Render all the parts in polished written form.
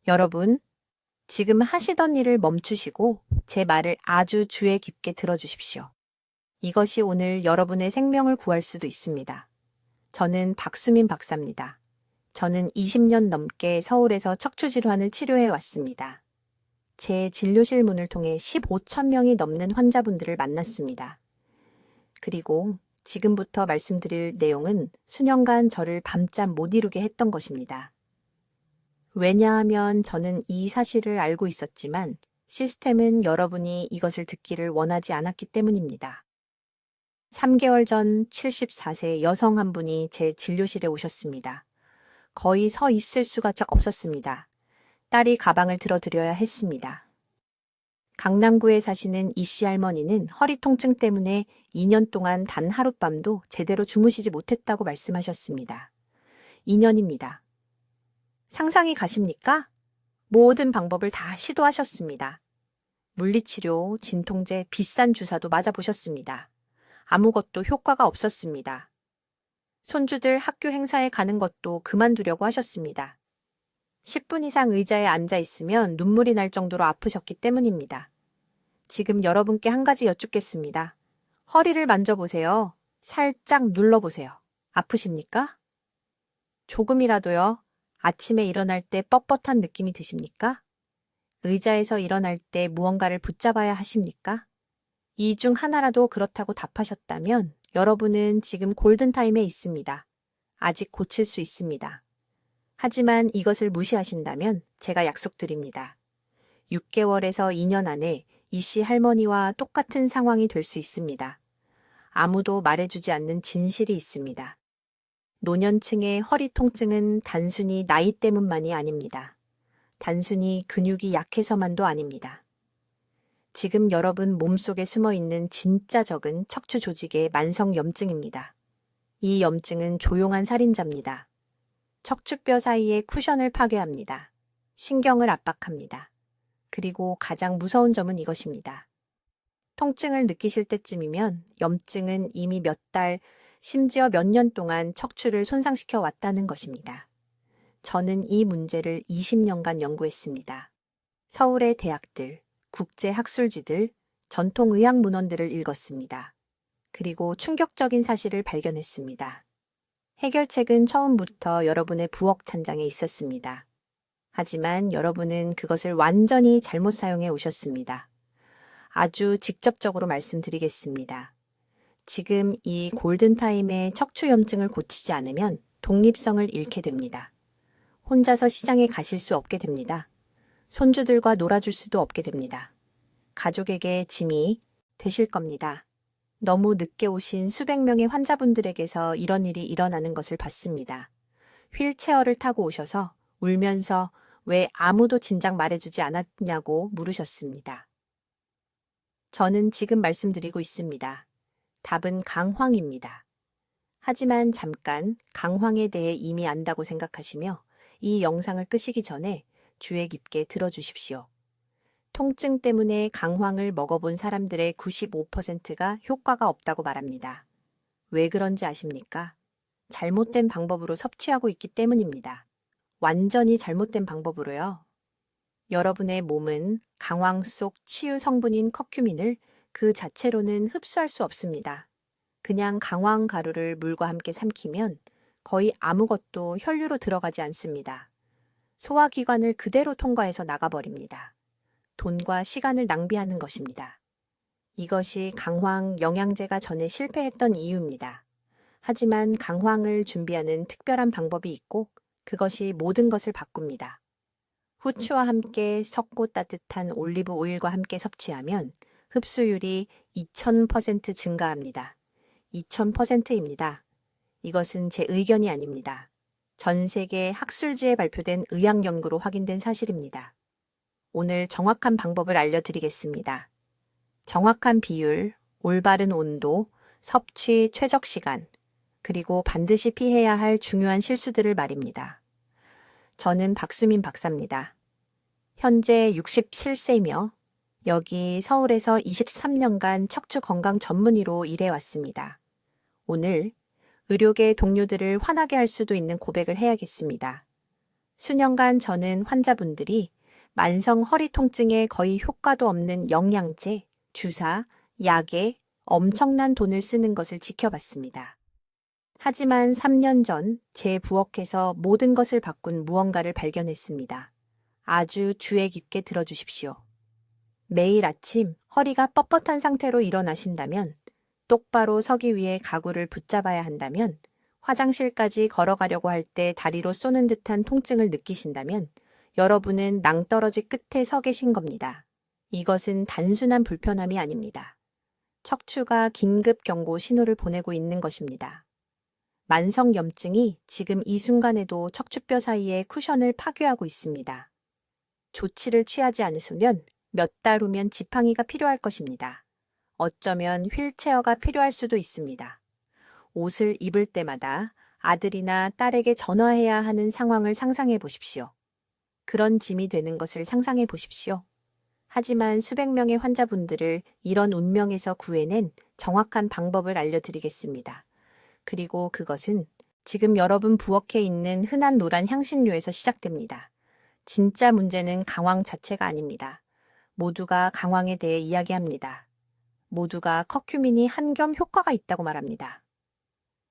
여러분, 지금 하시던 일을 멈추시고 제 말을 아주 주의 깊게 들어주십시오. 이것이 오늘 여러분의 생명을 구할 수도 있습니다. 저는 박수민 박사입니다. 저는 20년 넘게 서울에서 척추질환을 치료해 왔습니다. 제 진료실 문을 통해 15천 명이 넘는 환자분들을 만났습니다. 그리고 지금부터 말씀드릴 내용은 수년간 저를 밤잠 못 이루게 했던 것입니다. 왜냐하면 저는 이 사실을 알고 있었지만 시스템은 여러분이 이것을 듣기를 원하지 않았기 때문입니다. 3개월 전 74세 여성 한 분이 제 진료실에 오셨습니다. 거의 서 있을 수가 없었습니다. 딸이 가방을 들어드려야 했습니다. 강남구에 사시는 이씨 할머니는 허리 통증 때문에 2년 동안 단 하룻밤도 제대로 주무시지 못했다고 말씀하셨습니다. 2년입니다. 상상이 가십니까? 모든 방법을 다 시도하셨습니다. 물리치료, 진통제, 비싼 주사도 맞아보셨습니다. 아무것도 효과가 없었습니다. 손주들 학교 행사에 가는 것도 그만두려고 하셨습니다. 10분 이상 의자에 앉아 있으면 눈물이 날 정도로 아프셨기 때문입니다. 지금 여러분께 한 가지 여쭙겠습니다. 허리를 만져보세요. 살짝 눌러보세요. 아프십니까? 조금이라도요. 아침에 일어날 때 뻣뻣한 느낌이 드십니까? 의자에서 일어날 때 무언가를 붙잡아야 하십니까? 이 중 하나라도 그렇다고 답하셨다면 여러분은 지금 골든타임에 있습니다. 아직 고칠 수 있습니다. 하지만 이것을 무시하신다면 제가 약속드립니다. 6개월에서 2년 안에 이씨 할머니와 똑같은 상황이 될 수 있습니다. 아무도 말해주지 않는 진실이 있습니다. 노년층의 허리 통증은 단순히 나이 때문만이 아닙니다. 단순히 근육이 약해서만도 아닙니다. 지금 여러분 몸속에 숨어있는 진짜 적은 척추 조직의 만성염증입니다. 이 염증은 조용한 살인자입니다. 척추뼈 사이의 쿠션을 파괴합니다. 신경을 압박합니다. 그리고 가장 무서운 점은 이것입니다. 통증을 느끼실 때쯤이면 염증은 이미 몇 달, 심지어 몇 년 동안 척추를 손상시켜 왔다는 것입니다. 저는 이 문제를 20년간 연구했습니다. 서울의 대학들, 국제학술지들, 전통의학문헌들을 읽었습니다. 그리고 충격적인 사실을 발견했습니다. 해결책은 처음부터 여러분의 부엌 찬장에 있었습니다. 하지만 여러분은 그것을 완전히 잘못 사용해 오셨습니다. 아주 직접적으로 말씀드리겠습니다. 지금 이 골든타임에 척추염증을 고치지 않으면 독립성을 잃게 됩니다. 혼자서 시장에 가실 수 없게 됩니다. 손주들과 놀아줄 수도 없게 됩니다. 가족에게 짐이 되실 겁니다. 너무 늦게 오신 수백 명의 환자분들에게서 이런 일이 일어나는 것을 봤습니다. 휠체어를 타고 오셔서 울면서 왜 아무도 진작 말해주지 않았냐고 물으셨습니다. 저는 지금 말씀드리고 있습니다. 답은 강황입니다. 하지만 잠깐 강황에 대해 이미 안다고 생각하시며 이 영상을 끄시기 전에 주의 깊게 들어주십시오. 통증 때문에 강황을 먹어본 사람들의 95%가 효과가 없다고 말합니다. 왜 그런지 아십니까? 잘못된 방법으로 섭취하고 있기 때문입니다. 완전히 잘못된 방법으로요. 여러분의 몸은 강황 속 치유 성분인 커큐민을 그 자체로는 흡수할 수 없습니다. 그냥 강황 가루를 물과 함께 삼키면 거의 아무것도 혈류로 들어가지 않습니다. 소화기관을 그대로 통과해서 나가버립니다. 돈과 시간을 낭비하는 것입니다. 이것이 강황 영양제가 전에 실패했던 이유입니다. 하지만 강황을 준비하는 특별한 방법이 있고 그것이 모든 것을 바꿉니다. 후추와 함께 섞고 따뜻한 올리브 오일과 함께 섭취하면 흡수율이 2000% 증가합니다. 2000%입니다. 이것은 제 의견이 아닙니다. 전 세계 학술지에 발표된 의학 연구로 확인된 사실입니다. 오늘 정확한 방법을 알려드리겠습니다. 정확한 비율, 올바른 온도, 섭취 최적 시간, 그리고 반드시 피해야 할 중요한 실수들을 말입니다. 저는 박수민 박사입니다. 현재 67세이며 여기 서울에서 23년간 척추 건강 전문의로 일해왔습니다. 오늘 의료계 동료들을 화나게 할 수도 있는 고백을 해야겠습니다. 수년간 저는 환자분들이 만성 허리 통증에 거의 효과도 없는 영양제, 주사, 약에 엄청난 돈을 쓰는 것을 지켜봤습니다. 하지만 3년 전 제 부엌에서 모든 것을 바꾼 무언가를 발견했습니다. 아주 주의 깊게 들어주십시오. 매일 아침 허리가 뻣뻣한 상태로 일어나신다면, 똑바로 서기 위해 가구를 붙잡아야 한다면, 화장실까지 걸어가려고 할 때 다리로 쏘는 듯한 통증을 느끼신다면 여러분은 낭떠러지 끝에 서 계신 겁니다. 이것은 단순한 불편함이 아닙니다. 척추가 긴급 경고 신호를 보내고 있는 것입니다. 만성 염증이 지금 이 순간에도 척추뼈 사이의 쿠션을 파괴하고 있습니다. 조치를 취하지 않으시면 몇 달 후면 지팡이가 필요할 것입니다. 어쩌면 휠체어가 필요할 수도 있습니다. 옷을 입을 때마다 아들이나 딸에게 전화해야 하는 상황을 상상해 보십시오. 그런 짐이 되는 것을 상상해 보십시오. 하지만 수백 명의 환자분들을 이런 운명에서 구해낸 정확한 방법을 알려드리겠습니다. 그리고 그것은 지금 여러분 부엌에 있는 흔한 노란 향신료에서 시작됩니다. 진짜 문제는 강황 자체가 아닙니다. 모두가 강황에 대해 이야기합니다. 모두가 커큐민이 한겸 효과가 있다고 말합니다.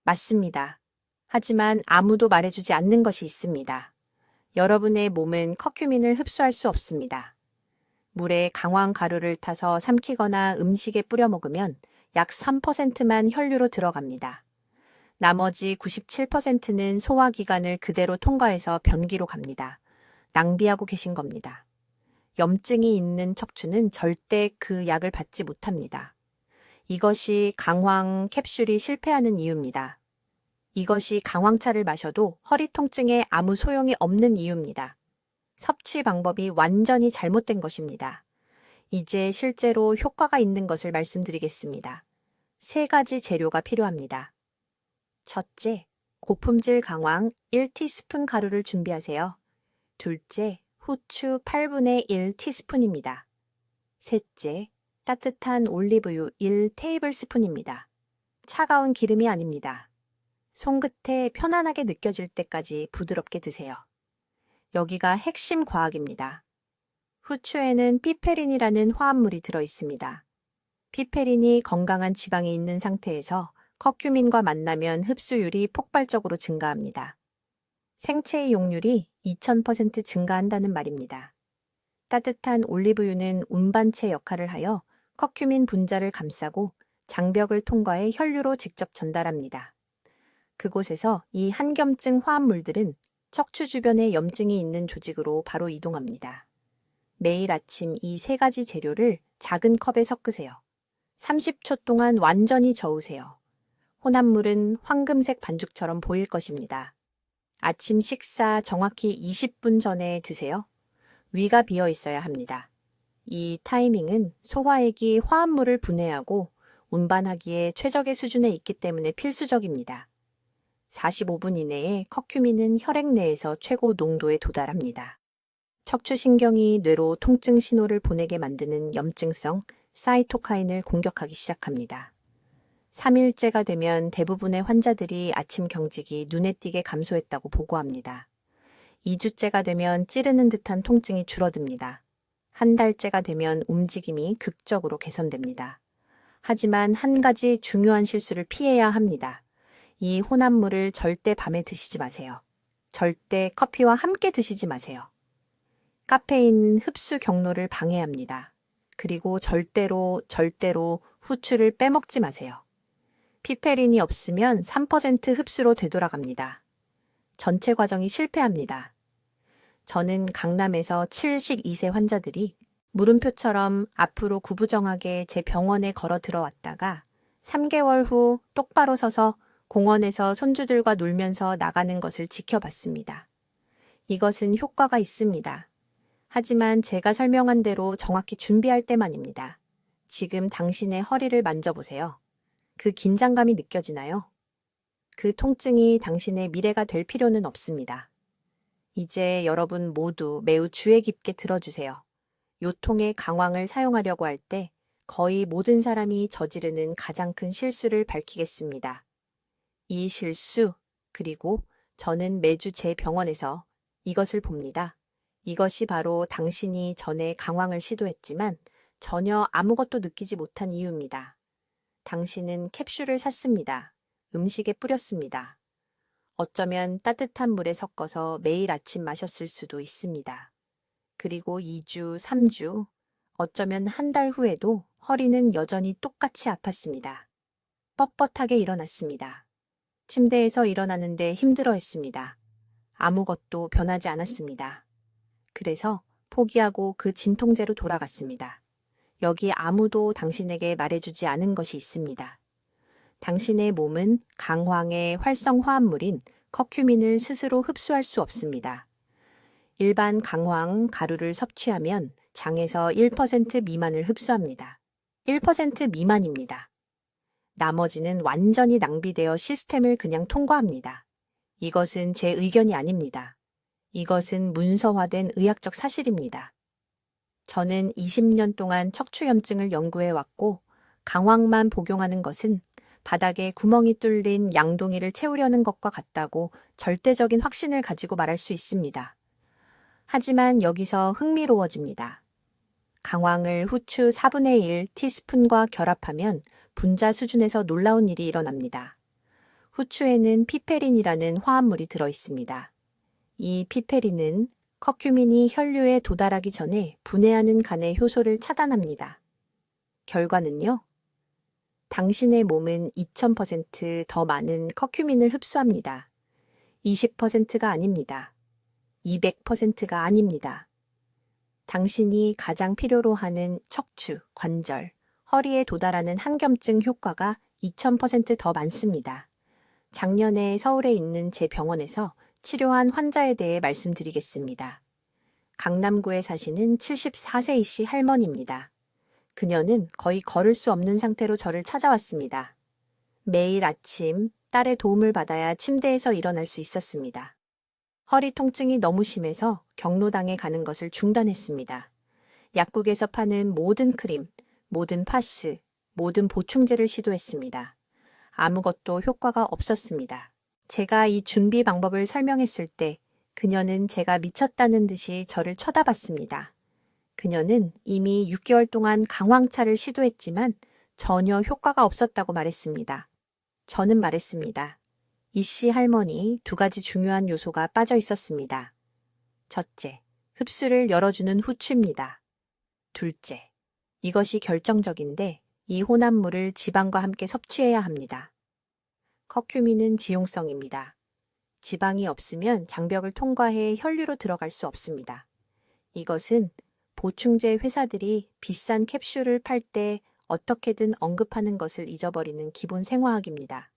맞습니다. 하지만 아무도 말해주지 않는 것이 있습니다. 여러분의 몸은 커큐민을 흡수할 수 없습니다. 물에 강황 가루를 타서 삼키거나 음식에 뿌려 먹으면 약 3%만 혈류로 들어갑니다. 나머지 97%는 소화기관을 그대로 통과해서 변기로 갑니다. 낭비하고 계신 겁니다. 염증이 있는 척추는 절대 그 약을 받지 못합니다. 이것이 강황 캡슐이 실패하는 이유입니다. 이것이 강황차를 마셔도 허리 통증에 아무 소용이 없는 이유입니다. 섭취 방법이 완전히 잘못된 것입니다. 이제 실제로 효과가 있는 것을 말씀드리겠습니다. 3가지 재료가 필요합니다. 첫째, 고품질 강황 1티스푼 가루를 준비하세요. 둘째, 후추 8분의 1 티스푼입니다. 셋째, 따뜻한 올리브유 1 테이블스푼입니다. 차가운 기름이 아닙니다. 손끝에 편안하게 느껴질 때까지 부드럽게 드세요. 여기가 핵심 과학입니다. 후추에는 피페린이라는 화합물이 들어 있습니다. 피페린이 건강한 지방이 있는 상태에서 커큐민과 만나면 흡수율이 폭발적으로 증가합니다. 생체의 용률이 2000% 증가한다는 말입니다. 따뜻한 올리브유는 운반체 역할을 하여 커큐민 분자를 감싸고 장벽을 통과해 혈류로 직접 전달합니다. 그곳에서 이 한겸증 화합물들은 척추 주변에 염증이 있는 조직으로 바로 이동합니다. 매일 아침 이 3가지 재료를 작은 컵에 섞으세요. 30초 동안 완전히 저으세요. 혼합물은 황금색 반죽처럼 보일 것입니다. 아침 식사 정확히 20분 전에 드세요. 위가 비어 있어야 합니다. 이 타이밍은 소화액이 화합물을 분해하고 운반하기에 최적의 수준에 있기 때문에 필수적입니다. 45분 이내에 커큐민은 혈액 내에서 최고 농도에 도달합니다. 척추신경이 뇌로 통증 신호를 보내게 만드는 염증성 사이토카인을 공격하기 시작합니다. 3일째가 되면 대부분의 환자들이 아침 경직이 눈에 띄게 감소했다고 보고합니다. 2주째가 되면 찌르는 듯한 통증이 줄어듭니다. 한 달째가 되면 움직임이 극적으로 개선됩니다. 하지만 한 가지 중요한 실수를 피해야 합니다. 이 혼합물을 절대 밤에 드시지 마세요. 절대 커피와 함께 드시지 마세요. 카페인 흡수 경로를 방해합니다. 그리고 절대로 후추를 빼먹지 마세요. 피페린이 없으면 3% 흡수로 되돌아갑니다. 전체 과정이 실패합니다. 저는 강남에서 72세 환자들이 물음표처럼 앞으로 구부정하게 제 병원에 걸어 들어왔다가 3개월 후 똑바로 서서 공원에서 손주들과 놀면서 나가는 것을 지켜봤습니다. 이것은 효과가 있습니다. 하지만 제가 설명한 대로 정확히 준비할 때만입니다. 지금 당신의 허리를 만져보세요. 그 긴장감이 느껴지나요? 그 통증이 당신의 미래가 될 필요는 없습니다. 이제 여러분 모두 매우 주의 깊게 들어주세요. 요통의 강황을 사용하려고 할 때 거의 모든 사람이 저지르는 가장 큰 실수를 밝히겠습니다. 이 실수, 그리고 저는 매주 제 병원에서 이것을 봅니다. 이것이 바로 당신이 전에 강황을 시도했지만 전혀 아무것도 느끼지 못한 이유입니다. 당신은 캡슐을 샀습니다. 음식에 뿌렸습니다. 어쩌면 따뜻한 물에 섞어서 매일 아침 마셨을 수도 있습니다. 그리고 2주, 3주, 어쩌면 한 달 후에도 허리는 여전히 똑같이 아팠습니다. 뻣뻣하게 일어났습니다. 침대에서 일어나는데 힘들어했습니다. 아무것도 변하지 않았습니다. 그래서 포기하고 그 진통제로 돌아갔습니다. 여기 아무도 당신에게 말해주지 않은 것이 있습니다. 당신의 몸은 강황의 활성 화합물인 커큐민을 스스로 흡수할 수 없습니다. 일반 강황 가루를 섭취하면 장에서 1% 미만을 흡수합니다. 1% 미만입니다. 나머지는 완전히 낭비되어 시스템을 그냥 통과합니다. 이것은 제 의견이 아닙니다. 이것은 문서화된 의학적 사실입니다. 저는 20년 동안 척추염증을 연구해 왔고 강황만 복용하는 것은 바닥에 구멍이 뚫린 양동이를 채우려는 것과 같다고 절대적인 확신을 가지고 말할 수 있습니다. 하지만 여기서 흥미로워집니다. 강황을 후추 4분의 1 티스푼과 결합하면 분자 수준에서 놀라운 일이 일어납니다. 후추에는 피페린이라는 화합물이 들어 있습니다. 이 피페린은 커큐민이 혈류에 도달하기 전에 분해하는 간의 효소를 차단합니다. 결과는요? 당신의 몸은 2000% 더 많은 커큐민을 흡수합니다. 20%가 아닙니다. 200%가 아닙니다. 당신이 가장 필요로 하는 척추, 관절, 허리에 도달하는 항염증 효과가 2000% 더 많습니다. 작년에 서울에 있는 제 병원에서 치료한 환자에 대해 말씀드리겠습니다. 강남구에 사시는 74세이씨 할머니입니다. 그녀는 거의 걸을 수 없는 상태로 저를 찾아왔습니다. 매일 아침 딸의 도움을 받아야 침대에서 일어날 수 있었습니다. 허리 통증이 너무 심해서 경로당에 가는 것을 중단했습니다. 약국에서 파는 모든 크림, 모든 파스, 모든 보충제를 시도했습니다. 아무것도 효과가 없었습니다. 제가 이 준비 방법을 설명했을 때 그녀는 제가 미쳤다는 듯이 저를 쳐다봤습니다. 그녀는 이미 6개월 동안 강황차를 시도했지만 전혀 효과가 없었다고 말했습니다. 저는 말했습니다. 이씨 할머니 2가지 중요한 요소가 빠져 있었습니다. 첫째, 흡수를 열어주는 후추입니다. 둘째, 이것이 결정적인데 이 혼합물을 지방과 함께 섭취해야 합니다. 커큐민은 지용성입니다. 지방이 없으면 장벽을 통과해 혈류로 들어갈 수 없습니다. 이것은 보충제 회사들이 비싼 캡슐을 팔 때 어떻게든 언급하는 것을 잊어버리는 기본 생화학입니다.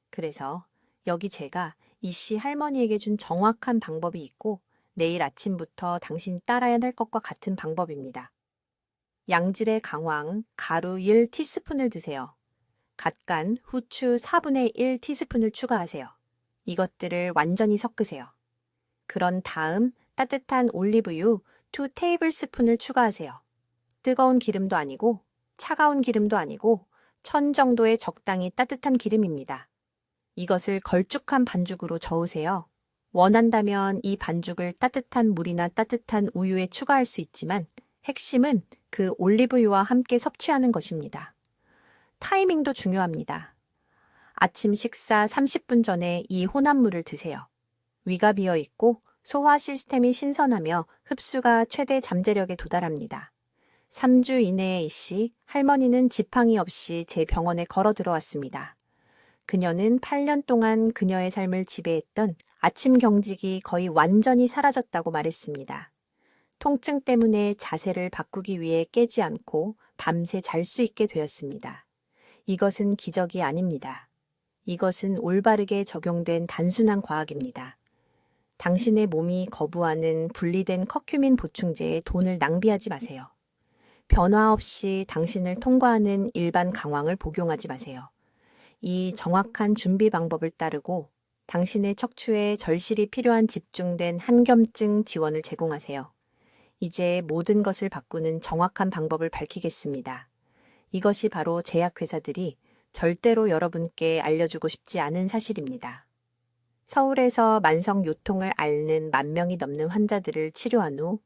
그래서 여기 제가 이씨 할머니에게 준 정확한 방법이 있고 내일 아침부터 당신이 따라야 할 것과 같은 방법입니다. 양질의 강황, 가루 1티스푼을 드세요. 갓간 후추 4분의 1 티스푼을 추가하세요. 이것들을 완전히 섞으세요. 그런 다음 따뜻한 올리브유 2 테이블스푼을 추가하세요. 뜨거운 기름도 아니고 차가운 기름도 아니고 1000 정도의 적당히 따뜻한 기름입니다. 이것을 걸쭉한 반죽으로 저으세요. 원한다면 이 반죽을 따뜻한 물이나 따뜻한 우유에 추가할 수 있지만 핵심은 그 올리브유와 함께 섭취하는 것입니다. 타이밍도 중요합니다. 아침 식사 30분 전에 이 혼합물을 드세요. 위가 비어 있고 소화 시스템이 신선하며 흡수가 최대 잠재력에 도달합니다. 3주 이내에 이씨 할머니는 지팡이 없이 제 병원에 걸어 들어왔습니다. 그녀는 8년 동안 그녀의 삶을 지배했던 아침 경직이 거의 완전히 사라졌다고 말했습니다. 통증 때문에 자세를 바꾸기 위해 깨지 않고 밤새 잘 수 있게 되었습니다. 이것은 기적이 아닙니다. 이것은 올바르게 적용된 단순한 과학입니다. 당신의 몸이 거부하는 분리된 커큐민 보충제에 돈을 낭비하지 마세요. 변화 없이 당신을 통과하는 일반 강황을 복용하지 마세요. 이 정확한 준비 방법을 따르고 당신의 척추에 절실히 필요한 집중된 항염증 지원을 제공하세요. 이제 모든 것을 바꾸는 정확한 방법을 밝히겠습니다. 이것이 바로 제약회사들이 절대로 여러분께 알려주고 싶지 않은 사실입니다. 서울에서 만성 요통을 앓는 10,000명이 넘는 환자들을 치료한 후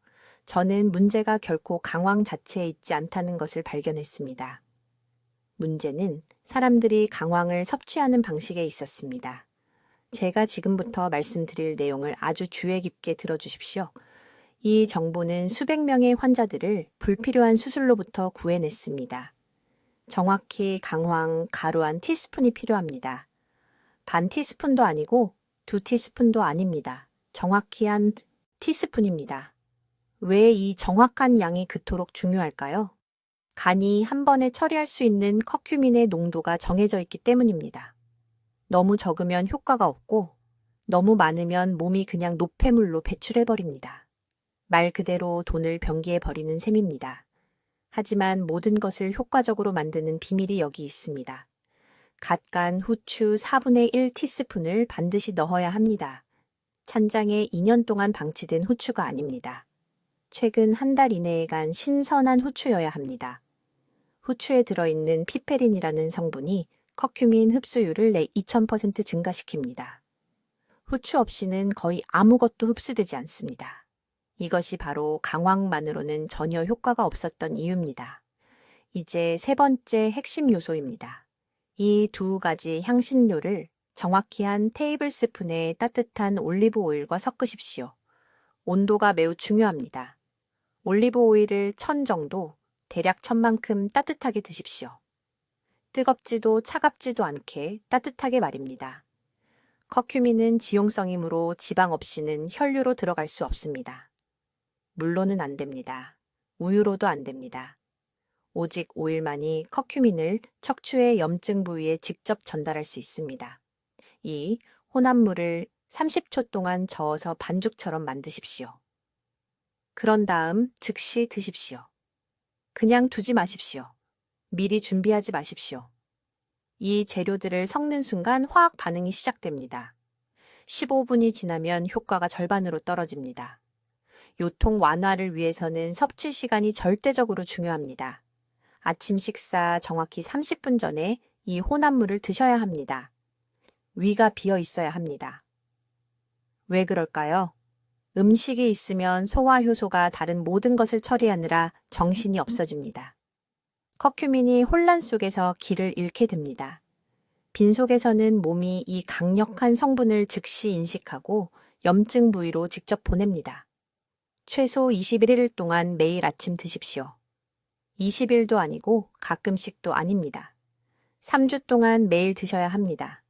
저는 문제가 결코 강황 자체에 있지 않다는 것을 발견했습니다. 문제는 사람들이 강황을 섭취하는 방식에 있었습니다. 제가 지금부터 말씀드릴 내용을 아주 주의 깊게 들어주십시오. 이 정보는 수백 명의 환자들을 불필요한 수술로부터 구해냈습니다. 정확히 강황 가루 한 티스푼이 필요합니다. 반 티스푼도 아니고 2티스푼도 아닙니다. 정확히 한 티스푼입니다. 왜 이 정확한 양이 그토록 중요할까요? 간이 한 번에 처리할 수 있는 커큐민의 농도가 정해져 있기 때문입니다. 너무 적으면 효과가 없고 너무 많으면 몸이 그냥 노폐물로 배출해버립니다. 말 그대로 돈을 변기해버리는 셈입니다. 하지만 모든 것을 효과적으로 만드는 비밀이 여기 있습니다. 갓 간 후추 4분의 1 티스푼을 반드시 넣어야 합니다. 찬장에 2년 동안 방치된 후추가 아닙니다. 최근 한 달 이내에 간 신선한 후추여야 합니다. 후추에 들어있는 피페린이라는 성분이 커큐민 흡수율을 2000% 증가시킵니다. 후추 없이는 거의 아무것도 흡수되지 않습니다. 이것이 바로 강황만으로는 전혀 효과가 없었던 이유입니다. 이제 세 번째 핵심 요소입니다. 이 두 가지 향신료를 정확히 한 테이블스푼의 따뜻한 올리브 오일과 섞으십시오. 온도가 매우 중요합니다. 올리브 오일을 1000 정도, 대략 1000만큼 따뜻하게 드십시오. 뜨겁지도 차갑지도 않게 따뜻하게 말입니다. 커큐민은 지용성이므로 지방 없이는 혈류로 들어갈 수 없습니다. 물로는 안 됩니다. 우유로도 안 됩니다. 오직 오일만이 커큐민을 척추의 염증 부위에 직접 전달할 수 있습니다. 이 혼합물을 30초 동안 저어서 반죽처럼 만드십시오. 그런 다음 즉시 드십시오. 그냥 두지 마십시오. 미리 준비하지 마십시오. 이 재료들을 섞는 순간 화학 반응이 시작됩니다. 15분이 지나면 효과가 절반으로 떨어집니다. 요통 완화를 위해서는 섭취 시간이 절대적으로 중요합니다. 아침 식사 정확히 30분 전에 이 혼합물을 드셔야 합니다. 위가 비어 있어야 합니다. 왜 그럴까요? 음식이 있으면 소화 효소가 다른 모든 것을 처리하느라 정신이 없어집니다. 커큐민이 혼란 속에서 길을 잃게 됩니다. 빈속에서는 몸이 이 강력한 성분을 즉시 인식하고 염증 부위로 직접 보냅니다. 최소 21일 동안 매일 아침 드십시오. 20일도 아니고 가끔씩도 아닙니다. 3주 동안 매일 드셔야 합니다.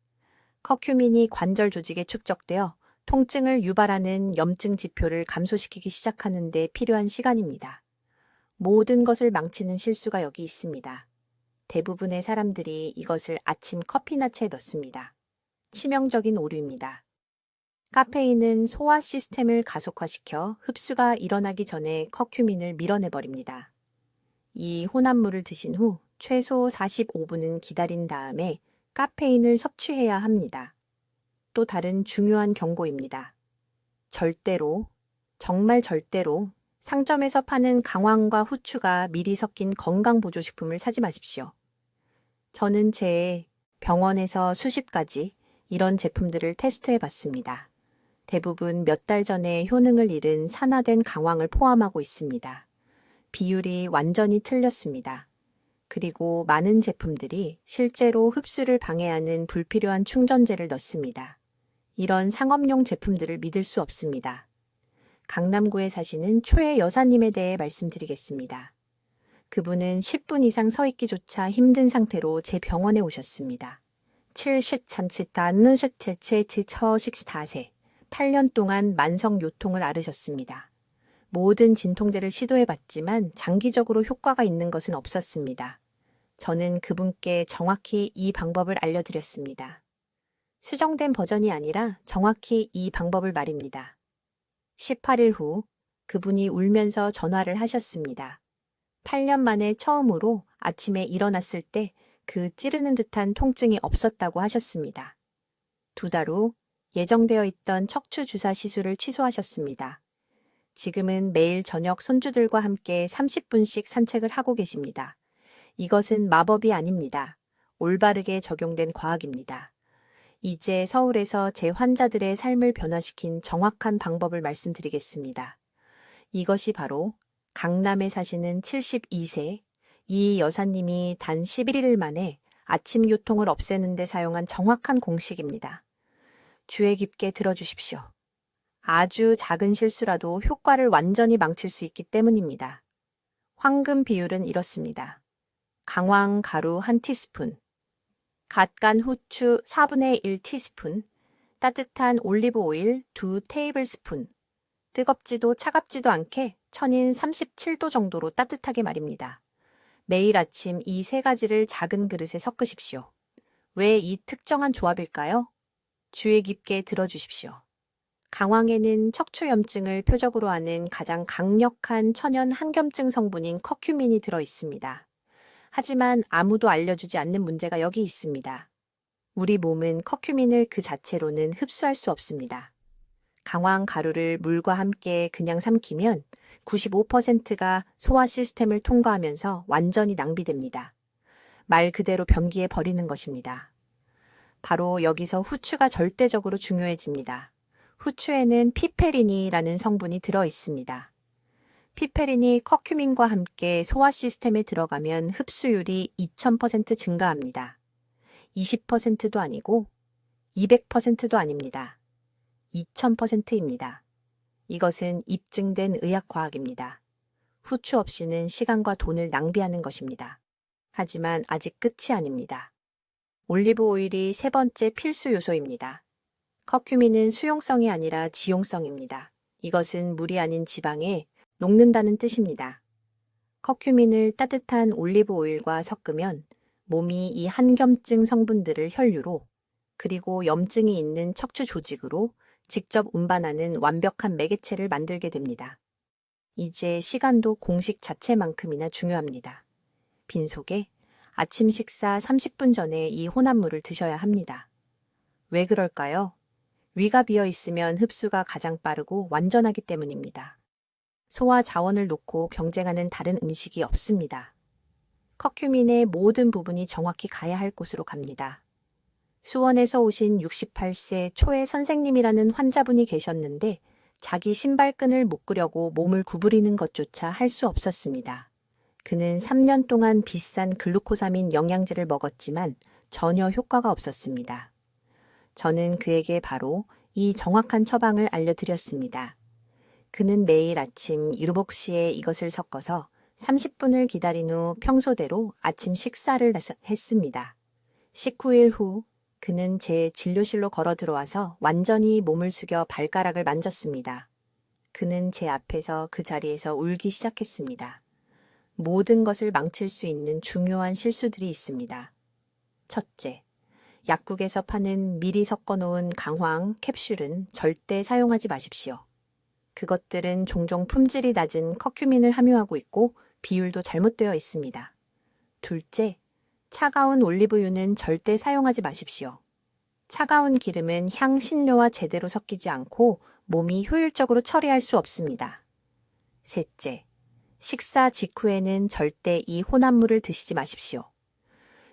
커큐민이 관절 조직에 축적되어 통증을 유발하는 염증 지표를 감소시키기 시작하는 데 필요한 시간입니다. 모든 것을 망치는 실수가 여기 있습니다. 대부분의 사람들이 이것을 아침 커피나체에 넣습니다. 치명적인 오류입니다. 카페인은 소화 시스템을 가속화시켜 흡수가 일어나기 전에 커큐민을 밀어내버립니다. 이 혼합물을 드신 후 최소 45분은 기다린 다음에 카페인을 섭취해야 합니다. 또 다른 중요한 경고입니다. 절대로, 정말 절대로 상점에서 파는 강황과 후추가 미리 섞인 건강보조식품을 사지 마십시오. 저는 제 병원에서 수십 가지 이런 제품들을 테스트해 봤습니다. 대부분 몇 달 전에 효능을 잃은 산화된 강황을 포함하고 있습니다. 비율이 완전히 틀렸습니다. 그리고 많은 제품들이 실제로 흡수를 방해하는 불필요한 충전재를 넣습니다. 이런 상업용 제품들을 믿을 수 없습니다. 강남구에 사시는 초의 여사님에 대해 말씀드리겠습니다. 그분은 10분 이상 서 있기조차 힘든 상태로 제 병원에 오셨습니다. 8년 동안 만성 요통을 앓으셨습니다. 모든 진통제를 시도해봤지만 장기적으로 효과가 있는 것은 없었습니다. 저는 그분께 정확히 이 방법을 알려드렸습니다. 수정된 버전이 아니라 정확히 이 방법을 말입니다. 18일 후 그분이 울면서 전화를 하셨습니다. 8년 만에 처음으로 아침에 일어났을 때 그 찌르는 듯한 통증이 없었다고 하셨습니다. 2달 후 예정되어 있던 척추 주사 시술을 취소하셨습니다. 지금은 매일 저녁 손주들과 함께 30분씩 산책을 하고 계십니다. 이것은 마법이 아닙니다. 올바르게 적용된 과학입니다. 이제 서울에서 제 환자들의 삶을 변화시킨 정확한 방법을 말씀드리겠습니다. 이것이 바로 강남에 사시는 72세 이 여사님이 단 11일 만에 아침 요통을 없애는 데 사용한 정확한 공식입니다. 주의 깊게 들어주십시오. 아주 작은 실수라도 효과를 완전히 망칠 수 있기 때문입니다. 황금 비율은 이렇습니다. 강황 가루 1티스푼, 갓 간 후추 4분의 1티스푼, 따뜻한 올리브 오일 2테이블스푼, 뜨겁지도 차갑지도 않게 천인 37도 정도로 따뜻하게 말입니다. 매일 아침 이 세 가지를 작은 그릇에 섞으십시오. 왜 이 특정한 조합일까요? 주의 깊게 들어주십시오. 강황에는 척추염증을 표적으로 하는 가장 강력한 천연 항염증 성분인 커큐민이 들어 있습니다. 하지만 아무도 알려주지 않는 문제가 여기 있습니다. 우리 몸은 커큐민을 그 자체로는 흡수할 수 없습니다. 강황 가루를 물과 함께 그냥 삼키면 95%가 소화 시스템을 통과하면서 완전히 낭비됩니다. 말 그대로 변기에 버리는 것입니다. 바로 여기서 후추가 절대적으로 중요해집니다. 후추에는 피페린이라는 성분이 들어 있습니다. 피페린이 커큐민과 함께 소화 시스템에 들어가면 흡수율이 2000% 증가합니다. 20%도 아니고 200%도 아닙니다. 2000%입니다. 이것은 입증된 의학과학입니다. 후추 없이는 시간과 돈을 낭비하는 것입니다. 하지만 아직 끝이 아닙니다. 올리브 오일이 세 번째 필수 요소입니다. 커큐민은 수용성이 아니라 지용성입니다. 이것은 물이 아닌 지방에 녹는다는 뜻입니다. 커큐민을 따뜻한 올리브 오일과 섞으면 몸이 이 항염증 성분들을 혈류로 그리고 염증이 있는 척추 조직으로 직접 운반하는 완벽한 매개체를 만들게 됩니다. 이제 시간도 공식 자체만큼이나 중요합니다. 빈속에 아침 식사 30분 전에 이 혼합물을 드셔야 합니다. 왜 그럴까요? 위가 비어 있으면 흡수가 가장 빠르고 완전하기 때문입니다. 소화 자원을 놓고 경쟁하는 다른 음식이 없습니다. 커큐민의 모든 부분이 정확히 가야 할 곳으로 갑니다. 수원에서 오신 68세 초의 선생님이라는 환자분이 계셨는데 자기 신발끈을 묶으려고 몸을 구부리는 것조차 할 수 없었습니다. 그는 3년 동안 비싼 글루코사민 영양제를 먹었지만 전혀 효과가 없었습니다. 저는 그에게 바로 이 정확한 처방을 알려드렸습니다. 그는 매일 아침 유로복시에 이것을 섞어서 30분을 기다린 후 평소대로 아침 식사를 했습니다. 19일 후 그는 제 진료실로 걸어 들어와서 완전히 몸을 숙여 발가락을 만졌습니다. 그는 제 앞에서 그 자리에서 울기 시작했습니다. 모든 것을 망칠 수 있는 중요한 실수들이 있습니다. 첫째, 약국에서 파는 미리 섞어놓은 강황, 캡슐은 절대 사용하지 마십시오. 그것들은 종종 품질이 낮은 커큐민을 함유하고 있고 비율도 잘못되어 있습니다. 둘째, 차가운 올리브유는 절대 사용하지 마십시오. 차가운 기름은 향신료와 제대로 섞이지 않고 몸이 효율적으로 처리할 수 없습니다. 셋째, 식사 직후에는 절대 이 혼합물을 드시지 마십시오.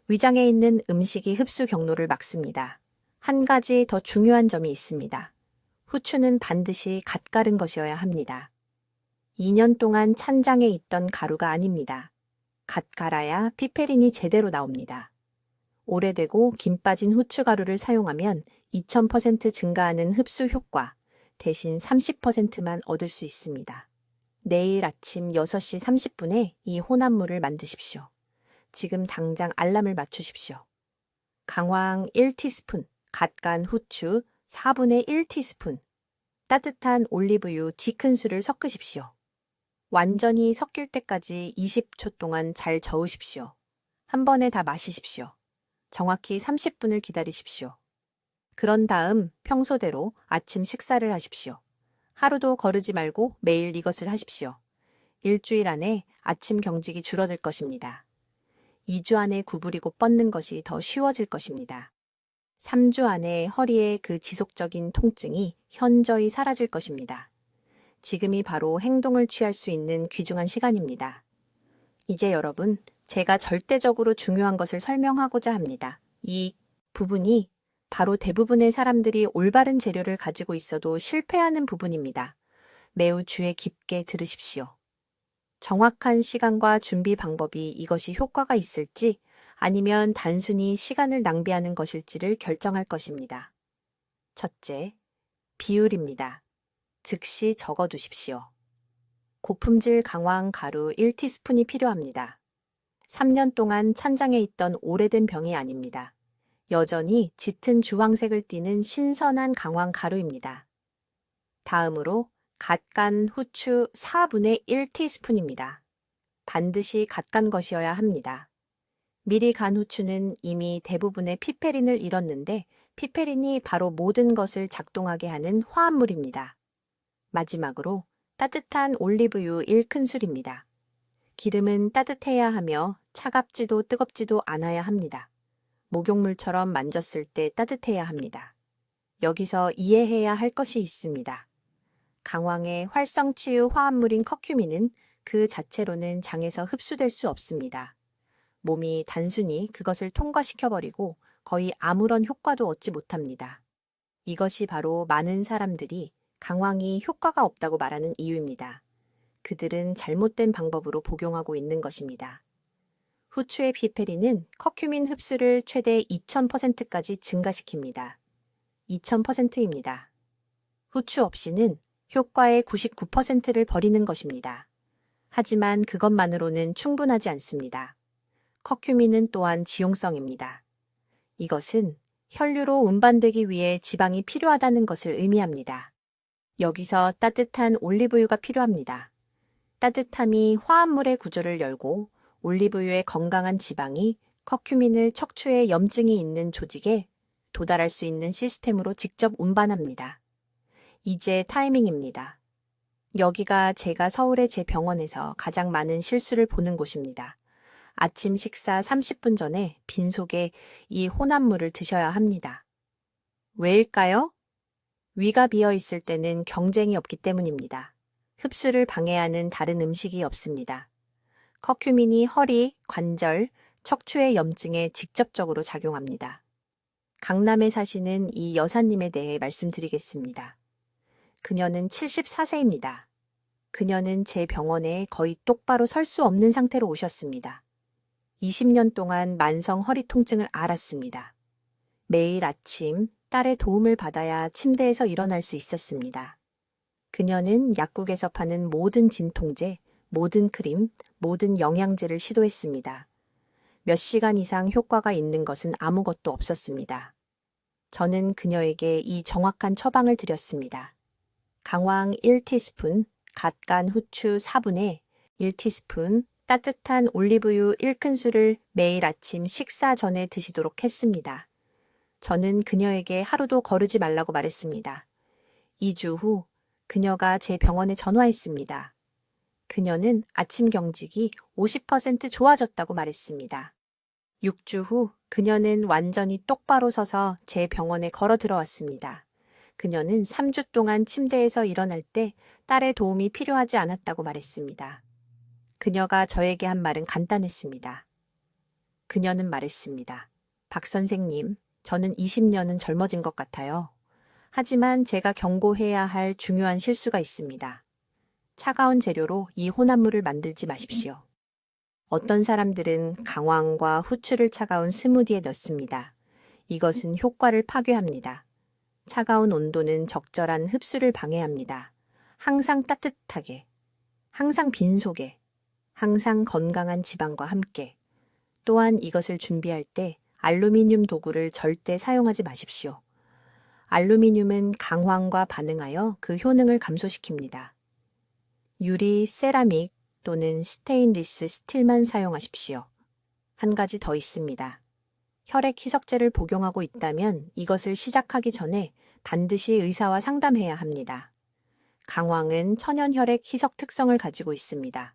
위장에 있는 음식이 흡수 경로를 막습니다. 한 가지 더 중요한 점이 있습니다. 후추는 반드시 갓 갈은 것이어야 합니다. 2년 동안 찬장에 있던 가루가 아닙니다. 갓 갈아야 피페린이 제대로 나옵니다. 오래되고 김 빠진 후추가루를 사용하면 2000% 증가하는 흡수 효과, 대신 30%만 얻을 수 있습니다. 내일 아침 6시 30분에 이 혼합물을 만드십시오. 지금 당장 알람을 맞추십시오. 강황 1티스푼, 갓 간 후추 4분의 1티스푼, 따뜻한 올리브유 D큰술을 섞으십시오. 완전히 섞일 때까지 20초 동안 잘 저으십시오. 한 번에 다 마시십시오. 정확히 30분을 기다리십시오. 그런 다음 평소대로 아침 식사를 하십시오. 하루도 거르지 말고 매일 이것을 하십시오. 일주일 안에 아침 경직이 줄어들 것입니다. 2주 안에 구부리고 뻗는 것이 더 쉬워질 것입니다. 3주 안에 허리의 그 지속적인 통증이 현저히 사라질 것입니다. 지금이 바로 행동을 취할 수 있는 귀중한 시간입니다. 이제 여러분, 제가 절대적으로 중요한 것을 설명하고자 합니다. 이 부분이 바로 대부분의 사람들이 올바른 재료를 가지고 있어도 실패하는 부분입니다. 매우 주의 깊게 들으십시오. 정확한 시간과 준비 방법이 이것이 효과가 있을지 아니면 단순히 시간을 낭비하는 것일지를 결정할 것입니다. 첫째, 비율입니다. 즉시 적어두십시오. 고품질 강황 가루 1티스푼이 필요합니다. 3년 동안 찬장에 있던 오래된 병이 아닙니다. 여전히 짙은 주황색을 띠는 신선한 강황 가루입니다. 다음으로 갓 간 후추 4분의 1티스푼입니다. 반드시 갓 간 것이어야 합니다. 미리 간 후추는 이미 대부분의 피페린을 잃었는데 피페린이 바로 모든 것을 작동하게 하는 화합물입니다. 마지막으로 따뜻한 올리브유 1큰술입니다. 기름은 따뜻해야 하며 차갑지도 뜨겁지도 않아야 합니다. 목욕물처럼 만졌을 때 따뜻해야 합니다. 여기서 이해해야 할 것이 있습니다. 강황의 활성치유 화합물인 커큐민은 그 자체로는 장에서 흡수될 수 없습니다. 몸이 단순히 그것을 통과시켜버리고 거의 아무런 효과도 얻지 못합니다. 이것이 바로 많은 사람들이 강황이 효과가 없다고 말하는 이유입니다. 그들은 잘못된 방법으로 복용하고 있는 것입니다. 후추의 피페린은 커큐민 흡수를 최대 2000%까지 증가시킵니다. 2000%입니다. 후추 없이는 효과의 99%를 버리는 것입니다. 하지만 그것만으로는 충분하지 않습니다. 커큐민은 또한 지용성입니다. 이것은 혈류로 운반되기 위해 지방이 필요하다는 것을 의미합니다. 여기서 따뜻한 올리브유가 필요합니다. 따뜻함이 화합물의 구조를 열고 올리브유의 건강한 지방이 커큐민을 척추에 염증이 있는 조직에 도달할 수 있는 시스템으로 직접 운반합니다. 이제 타이밍입니다. 여기가 제가 서울의 제 병원에서 가장 많은 실수를 보는 곳입니다. 아침 식사 30분 전에 빈속에 이 혼합물을 드셔야 합니다. 왜일까요? 위가 비어 있을 때는 경쟁이 없기 때문입니다. 흡수를 방해하는 다른 음식이 없습니다. 커큐민이 허리, 관절, 척추의 염증에 직접적으로 작용합니다. 강남에 사시는 이 여사님에 대해 말씀드리겠습니다. 그녀는 74세입니다. 그녀는 제 병원에 거의 똑바로 설 수 없는 상태로 오셨습니다. 20년 동안 만성 허리 통증을 앓았습니다. 매일 아침 딸의 도움을 받아야 침대에서 일어날 수 있었습니다. 그녀는 약국에서 파는 모든 진통제, 모든 크림, 모든 영양제를 시도했습니다. 몇 시간 이상 효과가 있는 것은 아무것도 없었습니다. 저는 그녀에게 이 정확한 처방을 드렸습니다. 강황 1티스푼, 갓 간 후추 4분의 1티스푼, 따뜻한 올리브유 1큰술을 매일 아침 식사 전에 드시도록 했습니다. 저는 그녀에게 하루도 거르지 말라고 말했습니다. 2주 후 그녀가 제 병원에 전화했습니다. 그녀는 아침 경직이 50% 좋아졌다고 말했습니다. 6주 후 그녀는 완전히 똑바로 서서 제 병원에 걸어 들어왔습니다. 그녀는 3주 동안 침대에서 일어날 때 딸의 도움이 필요하지 않았다고 말했습니다. 그녀가 저에게 한 말은 간단했습니다. 그녀는 말했습니다. 박 선생님, 저는 20년은 젊어진 것 같아요. 하지만 제가 경고해야 할 중요한 실수가 있습니다. 차가운 재료로 이 혼합물을 만들지 마십시오. 어떤 사람들은 강황과 후추를 차가운 스무디에 넣습니다. 이것은 효과를 파괴합니다. 차가운 온도는 적절한 흡수를 방해합니다. 항상 따뜻하게, 항상 빈속에, 항상 건강한 지방과 함께. 또한 이것을 준비할 때 알루미늄 도구를 절대 사용하지 마십시오. 알루미늄은 강황과 반응하여 그 효능을 감소시킵니다. 유리, 세라믹 또는 스테인리스 스틸만 사용하십시오. 한 가지 더 있습니다. 혈액 희석제를 복용하고 있다면 이것을 시작하기 전에 반드시 의사와 상담해야 합니다. 강황은 천연 혈액 희석 특성을 가지고 있습니다.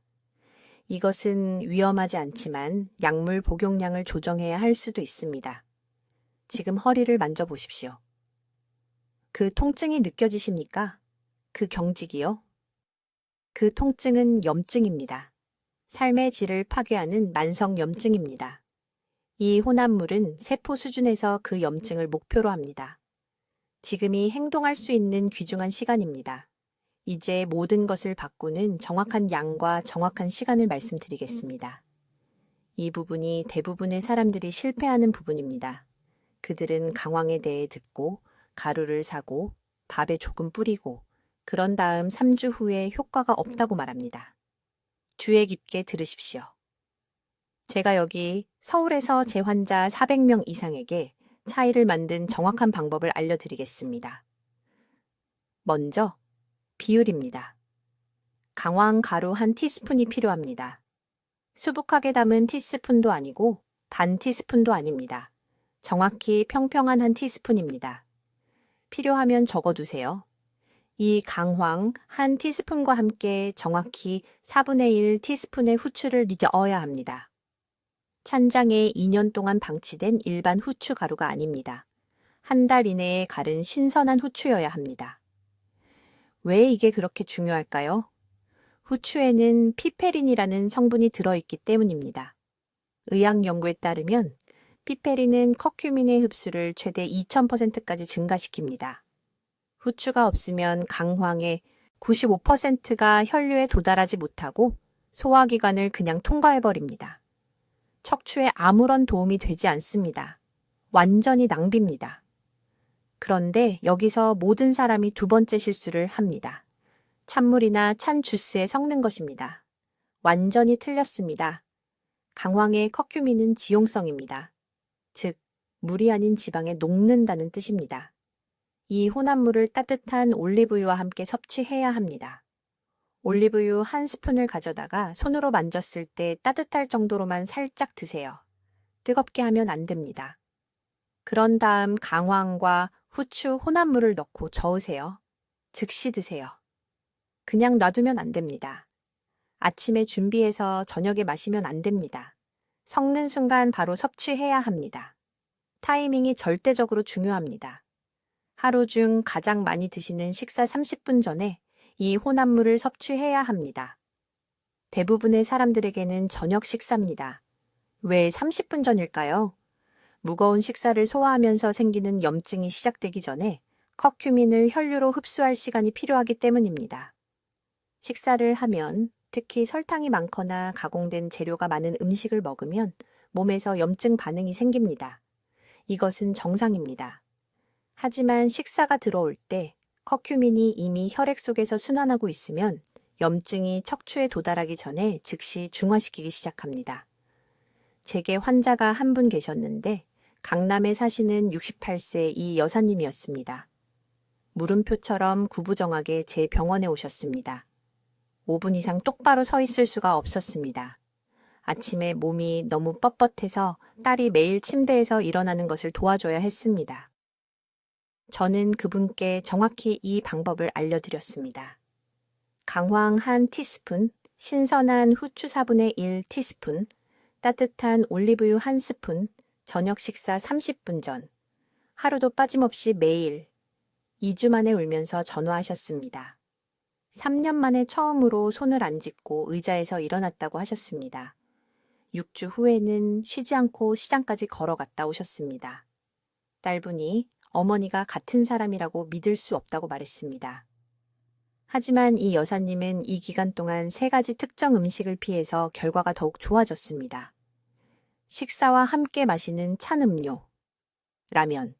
이것은 위험하지 않지만 약물 복용량을 조정해야 할 수도 있습니다. 지금 허리를 만져보십시오. 그 통증이 느껴지십니까? 그 경직이요? 그 통증은 염증입니다. 삶의 질을 파괴하는 만성 염증입니다. 이 혼합물은 세포 수준에서 그 염증을 목표로 합니다. 지금이 행동할 수 있는 귀중한 시간입니다. 이제 모든 것을 바꾸는 정확한 양과 정확한 시간을 말씀드리겠습니다. 이 부분이 대부분의 사람들이 실패하는 부분입니다. 그들은 강황에 대해 듣고 가루를 사고 밥에 조금 뿌리고 그런 다음 3주 후에 효과가 없다고 말합니다. 주의 깊게 들으십시오. 제가 여기 서울에서 제 환자 400명 이상에게 차이를 만든 정확한 방법을 알려드리겠습니다. 먼저 비율입니다. 강황 가루 1티스푼이 필요합니다. 수북하게 담은 티스푼도 아니고 반 티스푼도 아닙니다. 정확히 평평한 1티스푼입니다. 필요하면 적어두세요. 이 강황 1티스푼과 함께 정확히 4분의 1 티스푼의 후추를 넣어야 합니다. 찬장에 2년 동안 방치된 일반 후추 가루가 아닙니다. 한 달 이내에 갈은 신선한 후추여야 합니다. 왜 이게 그렇게 중요할까요? 후추에는 피페린이라는 성분이 들어있기 때문입니다. 의학 연구에 따르면 피페린은 커큐민의 흡수를 최대 2000%까지 증가시킵니다. 후추가 없으면 강황의 95%가 혈류에 도달하지 못하고 소화기관을 그냥 통과해버립니다. 척추에 아무런 도움이 되지 않습니다. 완전히 낭비입니다. 그런데 여기서 모든 사람이 두 번째 실수를 합니다. 찬물이나 찬 주스에 섞는 것입니다. 완전히 틀렸습니다. 강황의 커큐민은 지용성입니다. 즉, 물이 아닌 지방에 녹는다는 뜻입니다. 이 혼합물을 따뜻한 올리브유와 함께 섭취해야 합니다. 올리브유 1스푼을 가져다가 손으로 만졌을 때 따뜻할 정도로만 살짝 드세요. 뜨겁게 하면 안 됩니다. 그런 다음 강황과 후추 혼합물을 넣고 저으세요. 즉시 드세요. 그냥 놔두면 안 됩니다. 아침에 준비해서 저녁에 마시면 안 됩니다. 섞는 순간 바로 섭취해야 합니다. 타이밍이 절대적으로 중요합니다. 하루 중 가장 많이 드시는 식사 30분 전에 이 혼합물을 섭취해야 합니다. 대부분의 사람들에게는 저녁 식사입니다. 왜 30분 전일까요? 무거운 식사를 소화하면서 생기는 염증이 시작되기 전에 커큐민을 혈류로 흡수할 시간이 필요하기 때문입니다. 식사를 하면 특히 설탕이 많거나 가공된 재료가 많은 음식을 먹으면 몸에서 염증 반응이 생깁니다. 이것은 정상입니다. 하지만 식사가 들어올 때 커큐민이 이미 혈액 속에서 순환하고 있으면 염증이 척추에 도달하기 전에 즉시 중화시키기 시작합니다. 제게 환자가 한 분 계셨는데 강남에 사시는 68세 이 여사님이었습니다. 물음표처럼 구부정하게 제 병원에 오셨습니다. 5분 이상 똑바로 서 있을 수가 없었습니다. 아침에 몸이 너무 뻣뻣해서 딸이 매일 침대에서 일어나는 것을 도와줘야 했습니다. 저는 그분께 정확히 이 방법을 알려드렸습니다. 강황 1티스푼, 신선한 후추 4분의 1 티스푼, 따뜻한 올리브유 1스푼, 저녁 식사 30분 전, 하루도 빠짐없이 매일 2주 만에 울면서 전화하셨습니다. 3년 만에 처음으로 손을 안 짚고 의자에서 일어났다고 하셨습니다. 6주 후에는 쉬지 않고 시장까지 걸어갔다 오셨습니다. 딸분이 어머니가 같은 사람이라고 믿을 수 없다고 말했습니다. 하지만 이 여사님은 이 기간 동안 3가지 특정 음식을 피해서 결과가 더욱 좋아졌습니다. 식사와 함께 마시는 찬 음료, 라면,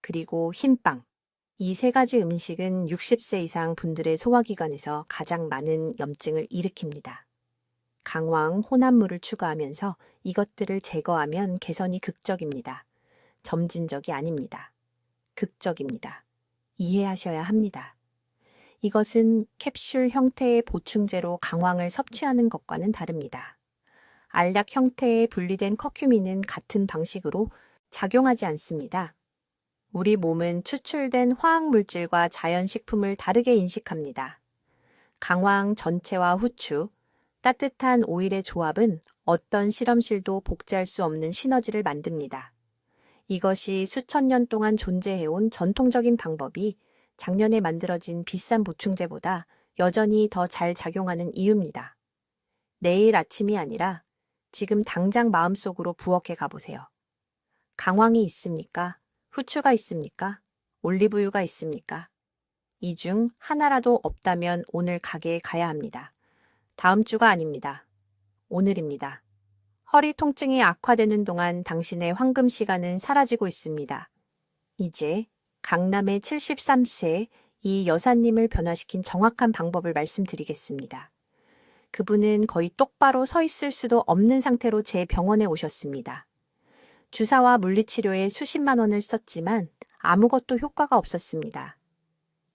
그리고 흰빵. 이 3가지 음식은 60세 이상 분들의 소화기관에서 가장 많은 염증을 일으킵니다. 강황, 혼합물을 추가하면서 이것들을 제거하면 개선이 극적입니다. 점진적이 아닙니다. 극적입니다. 이해하셔야 합니다. 이것은 캡슐 형태의 보충제로 강황을 섭취하는 것과는 다릅니다. 알약 형태의 분리된 커큐민은 같은 방식으로 작용하지 않습니다. 우리 몸은 추출된 화학물질과 자연식품을 다르게 인식합니다. 강황 전체와 후추, 따뜻한 오일의 조합은 어떤 실험실도 복제할 수 없는 시너지를 만듭니다. 이것이 수천 년 동안 존재해온 전통적인 방법이 작년에 만들어진 비싼 보충제보다 여전히 더 잘 작용하는 이유입니다. 내일 아침이 아니라 지금 당장 마음속으로 부엌에 가보세요. 강황이 있습니까? 후추가 있습니까? 올리브유가 있습니까? 이 중 하나라도 없다면 오늘 가게에 가야 합니다. 다음 주가 아닙니다. 오늘입니다. 허리 통증이 악화되는 동안 당신의 황금 시간은 사라지고 있습니다. 이제 강남의 73세 이 여사님을 변화시킨 정확한 방법을 말씀드리겠습니다. 그분은 거의 똑바로 서 있을 수도 없는 상태로 제 병원에 오셨습니다. 주사와 물리치료에 수십만 원을 썼지만 아무것도 효과가 없었습니다.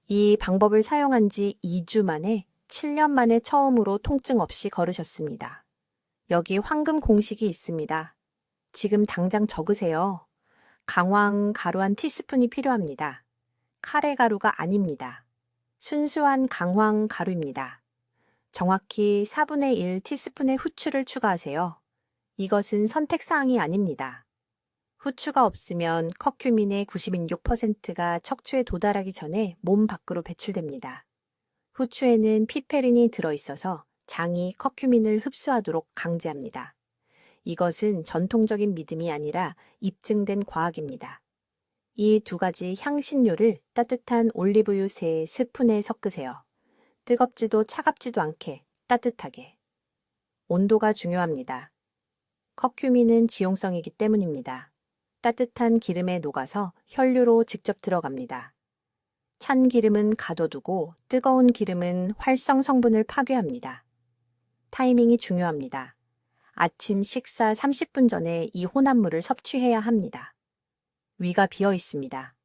이 방법을 사용한 지 2주 만에 7년 만에 처음으로 통증 없이 걸으셨습니다. 여기 황금 공식이 있습니다. 지금 당장 적으세요. 강황 가루 한 티스푼이 필요합니다. 카레 가루가 아닙니다. 순수한 강황 가루입니다. 정확히 4분의 1 티스푼의 후추를 추가하세요. 이것은 선택사항이 아닙니다. 후추가 없으면 커큐민의 96%가 척추에 도달하기 전에 몸 밖으로 배출됩니다. 후추에는 피페린이 들어있어서 장이 커큐민을 흡수하도록 강제합니다. 이것은 전통적인 믿음이 아니라 입증된 과학입니다. 이 두 가지 향신료를 따뜻한 올리브유 3스푼에 섞으세요. 뜨겁지도 차갑지도 않게 따뜻하게. 온도가 중요합니다. 커큐민은 지용성이기 때문입니다. 따뜻한 기름에 녹아서 혈류로 직접 들어갑니다. 찬 기름은 가둬두고 뜨거운 기름은 활성 성분을 파괴합니다. 타이밍이 중요합니다. 아침 식사 30분 전에 이 혼합물을 섭취해야 합니다. 위가 비어 있습니다.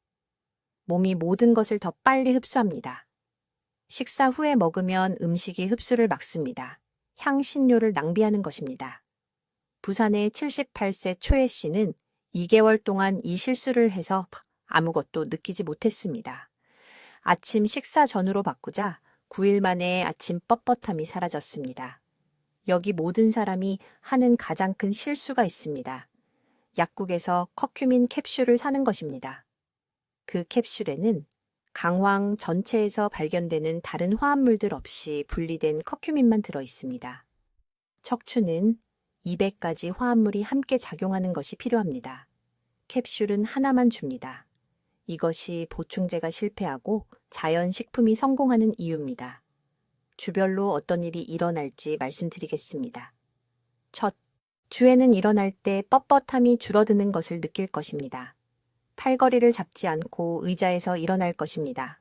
몸이 모든 것을 더 빨리 흡수합니다. 식사 후에 먹으면 음식이 흡수를 막습니다. 향신료를 낭비하는 것입니다. 부산의 78세 초혜 씨는 2개월 동안 이 실수를 해서 아무것도 느끼지 못했습니다. 아침 식사 전후로 바꾸자 9일 만에 아침 뻣뻣함이 사라졌습니다. 여기 모든 사람이 하는 가장 큰 실수가 있습니다. 약국에서 커큐민 캡슐을 사는 것입니다. 그 캡슐에는 강황 전체에서 발견되는 다른 화합물들 없이 분리된 커큐민만 들어 있습니다. 척추는 200가지 화합물이 함께 작용하는 것이 필요합니다. 캡슐은 하나만 줍니다. 이것이 보충제가 실패하고 자연식품이 성공하는 이유입니다. 주별로 어떤 일이 일어날지 말씀드리겠습니다. 첫, 주에는 일어날 때 뻣뻣함이 줄어드는 것을 느낄 것입니다. 팔걸이를 잡지 않고 의자에서 일어날 것입니다.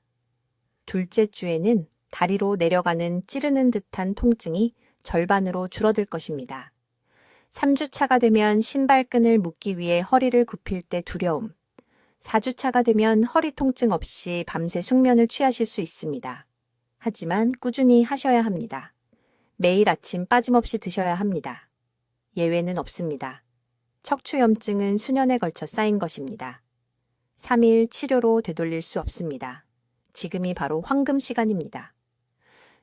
둘째 주에는 다리로 내려가는 찌르는 듯한 통증이 절반으로 줄어들 것입니다. 3주차가 되면 신발끈을 묶기 위해 허리를 굽힐 때 두려움. 4주차가 되면 허리 통증 없이 밤새 숙면을 취하실 수 있습니다. 하지만 꾸준히 하셔야 합니다. 매일 아침 빠짐없이 드셔야 합니다. 예외는 없습니다. 척추염증은 수년에 걸쳐 쌓인 것입니다. 3일 치료로 되돌릴 수 없습니다. 지금이 바로 황금 시간입니다.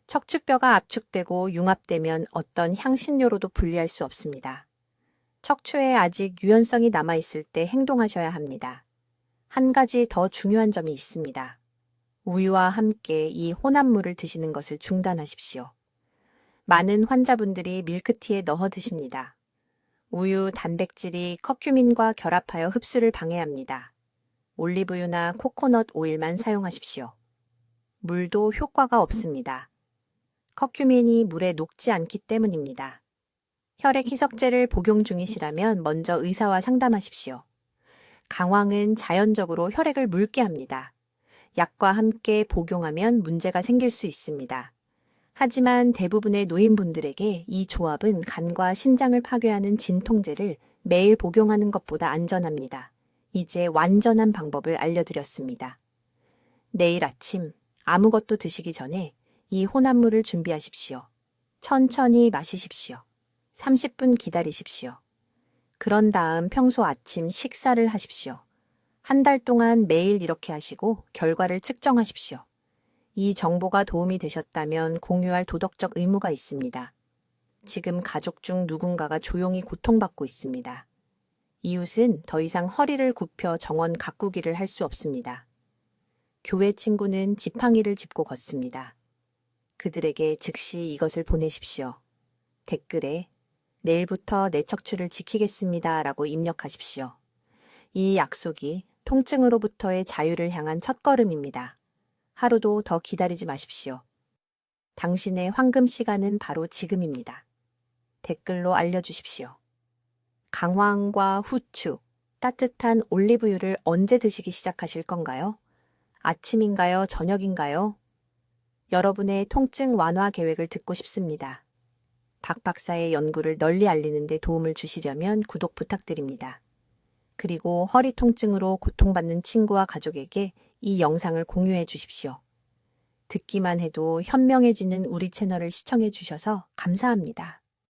척추뼈가 압축되고 융합되면 어떤 향신료로도 분리할 수 없습니다. 척추에 아직 유연성이 남아있을 때 행동하셔야 합니다. 한 가지 더 중요한 점이 있습니다. 우유와 함께 이 혼합물을 드시는 것을 중단하십시오. 많은 환자분들이 밀크티에 넣어 드십니다. 우유 단백질이 커큐민과 결합하여 흡수를 방해합니다. 올리브유나 코코넛 오일만 사용하십시오. 물도 효과가 없습니다. 커큐민이 물에 녹지 않기 때문입니다. 혈액 희석제를 복용 중이시라면 먼저 의사와 상담하십시오. 강황은 자연적으로 혈액을 묽게 합니다. 약과 함께 복용하면 문제가 생길 수 있습니다. 하지만 대부분의 노인분들에게 이 조합은 간과 신장을 파괴하는 진통제를 매일 복용하는 것보다 안전합니다. 이제 완전한 방법을 알려드렸습니다. 내일 아침 아무것도 드시기 전에 이 혼합물을 준비하십시오. 천천히 마시십시오. 30분 기다리십시오. 그런 다음 평소 아침 식사를 하십시오. 한 달 동안 매일 이렇게 하시고 결과를 측정하십시오. 이 정보가 도움이 되셨다면 공유할 도덕적 의무가 있습니다. 지금 가족 중 누군가가 조용히 고통받고 있습니다. 이웃은 더 이상 허리를 굽혀 정원 가꾸기를 할 수 없습니다. 교회 친구는 지팡이를 짚고 걷습니다. 그들에게 즉시 이것을 보내십시오. 댓글에 내일부터 내 척추를 지키겠습니다 라고 입력하십시오. 이 약속이 통증으로부터의 자유를 향한 첫걸음입니다. 하루도 더 기다리지 마십시오. 당신의 황금 시간은 바로 지금입니다. 댓글로 알려주십시오. 강황과 후추, 따뜻한 올리브유를 언제 드시기 시작하실 건가요? 아침인가요? 저녁인가요? 여러분의 통증 완화 계획을 듣고 싶습니다. 박 박사의 연구를 널리 알리는 데 도움을 주시려면 구독 부탁드립니다. 그리고 허리 통증으로 고통받는 친구와 가족에게 이 영상을 공유해 주십시오. 듣기만 해도 현명해지는 우리 채널을 시청해 주셔서 감사합니다.